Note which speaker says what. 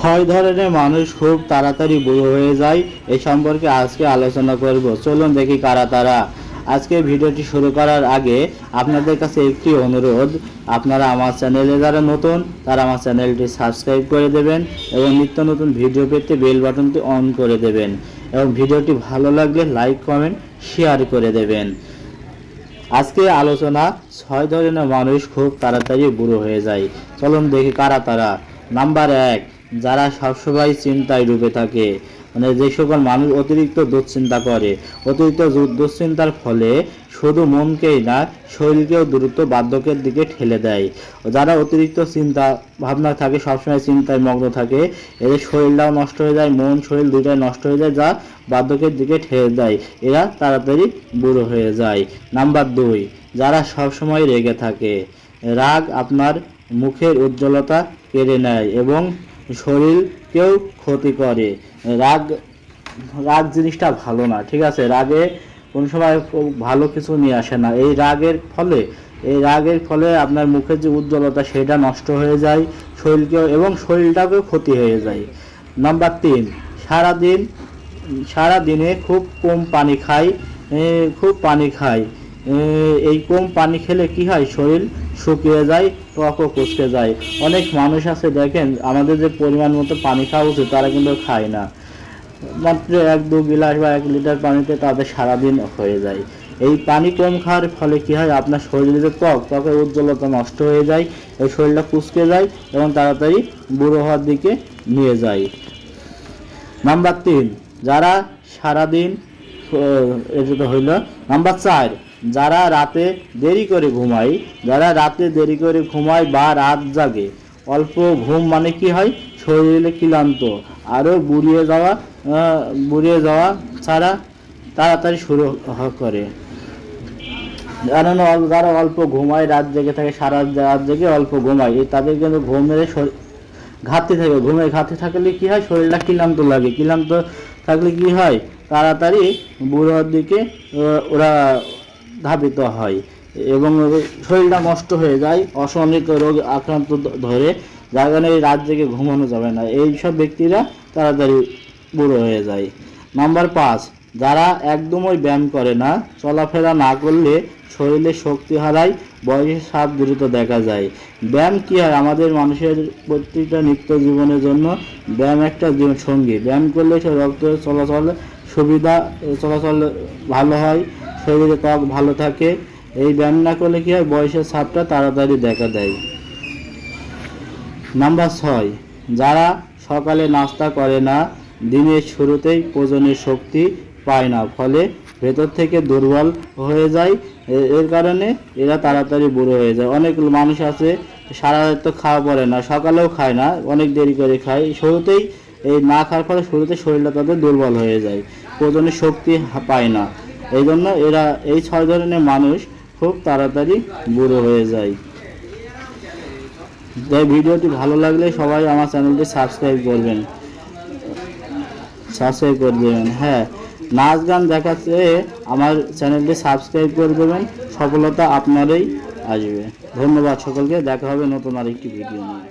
Speaker 1: ছয় ধরনের মানুষ খুব তাড়াতাড়ি বুড়ো হয়ে যায় এই সম্পর্কে আজকে আলোচনা করব। চলুন দেখি কারা তারা। আজকে ভিডিওটি শুরু করার আগে আপনাদের কাছে একটি অনুরোধ, আপনারা আমার চ্যানেলে যারা নতুন তারা আমার চ্যানেলটি সাবস্ক্রাইব করে দেবেন এবং নিত্য নতুন ভিডিও পেতে বেল বাটনটি অন করে দেবেন এবং ভিডিওটি ভালো লাগলে লাইক কমেন্ট শেয়ার করে দেবেন। আজকে আলোচনা ছয় ধরনের মানুষ খুব তাড়াতাড়ি বুড়ো হয়ে যায়। চলুন দেখি কারা তারা। নাম্বার 1, যারা সবসময় চিন্তায় ডুবে থাকে, মানে যে সকল মানুষ অতিরিক্ত দুশ্চিন্তা করে। অতিরিক্ত দুশ্চিন্তার ফলে শুধু মনকেই না শরীরকেও দ্রুত বার্ধক্যের দিকে ঠেলে দেয়। যারা অতিরিক্ত চিন্তা ভাবনা থাকে, সবসময় চিন্তায় মগ্ন থাকে, এদের শরীরটাও নষ্ট হয়ে যায়, মন শরীর দুটাই নষ্ট হয়ে যায়, যা বার্ধক্যের দিকে ঠেলে দেয়। এরা তাড়াতাড়ি বুড়ো হয়ে যায়। নাম্বার 2, যারা সবসময় রেগে থাকে। রাগ আপনার মুখের উজ্জ্বলতা কেড়ে নেয় এবং শরীরকেও ক্ষতি করে। রাগ জিনিসটা ভালো না, ঠিক আছে? রাগে কোন সময় ভালো কিছু নিয়ে আসে না। এই রাগের ফলে আপনার মুখের যে উজ্জ্বলতা সেটা নষ্ট হয়ে যায়, শরীরকেও এবং শরীরটাকেও ক্ষতি হয়ে যায়। নাম্বার 3, সারাদিনে খুব কম পানি খায়। এই কম পানি খেলে কি হয়, শরীর শুকিয়ে যায়, ত্বকও কুঁচকে যায়। অনেক মানুষ আছে দেখেন, আমাদের যে পরিমাণ মতো পানি খাওয়া উচিত তারা কিন্তু খায় না। মাত্র 1-2 গিলাস বা 1 লিটার পানিতে তাদের সারাদিন হয়ে যায়। এই পানি কম খাওয়ার ফলে কি হয়, আপনার শরীরে যে ত্বকের উজ্জ্বলতা নষ্ট হয়ে যায়, এই শরীরটা কুঁচকে যায় এবং তাড়াতাড়ি বুড়ো হওয়ার দিকে নিয়ে যায়। নাম্বার 3, যারা সারাদিন এটা তো হইল। নাম্বার 4, যারা রাতে দেরি করে ঘুমায় বা রাত জাগে। অল্প ঘুম মানে কি হয়, শরীরে ক্লান্ত আরও বুড়িয়ে যাওয়া ছাড়া তাড়াতাড়ি শুরু করে। যারা অল্প ঘুমায়, রাত জেগে থাকে, সারা রাত জেগে অল্প ঘুমায়, তাদের কিন্তু ঘুমের ঘাটতি থাকে। ঘুমের ঘাটতি থাকলে কি হয়, শরীরটা ক্লান্ত লাগে। ক্লান্ত থাকলে কি হয়, তাড়াতাড়ি বুড়োর দিকে ওরা ধাবিত হয় এবং শরীরটা নষ্ট হয়ে যায়, অসহনিক রোগ আক্রান্ত ধরে, যার কারণে এই রাত জেগে ঘুমানো যাবে না। এইসব ব্যক্তিরা তাড়াতাড়ি বুড়ো হয়ে যায়। নাম্বার 5, যারা একদমই ব্যায়াম করে না। চলাফেরা না করলে শরীরে শক্তি হারায়, বয়সের ছাপ দ্রুত দেখা যায়। ব্যায়াম কি হয়, আমাদের মানুষের প্রত্যেকটা নিত্য জীবনের জন্য ব্যায়াম একটা জীবন সঙ্গী। ব্যায়াম করলে সে রক্ত চলাচল ভালো হয়, শরীরে ত্বক ভালো থাকে। এই ব্যায়াম না করলে কি হয়, বয়সের ছাপটা তাড়াতাড়ি দেখা দেয়। নাম্বার 6, যারা সকালে নাস্তা করে না, দিনের শুরুতেই প্রয়োজনীয় শক্তি পায় না, ফলে ভেতর থেকে দুর্বল হয়ে যায়। এর কারণে এরা তাড়াতাড়ি বুড়ো হয়ে যায়। অনেক মানুষ আছে সারা রাত তো খাওয়া পড়ে না, সকালেও খায় না, অনেক দেরি করে খায়। শুরুতেই এই না খাওয়ার ফলে শুরুতে শরীরটা তাদের দুর্বল হয়ে যায়, প্রয়োজনীয় শক্তি পায় না। এই জন্য এরা এই 6 ধরনের মানুষ খুব তাড়াতাড়ি বুড়ো হয়ে যায়। তাই ভিডিওটি ভালো লাগলে সবাই আমার চ্যানেলটি সাবস্ক্রাইব করে দেবেন। হ্যাঁ, নাচ গান দেখাচ্ছে, আমার চ্যানেলটি সাবস্ক্রাইব করে দেবেন, সফলতা আপনারই আসবে। ধন্যবাদ সকলকে, দেখা হবে নতুন আরেকটি ভিডিও নিয়ে।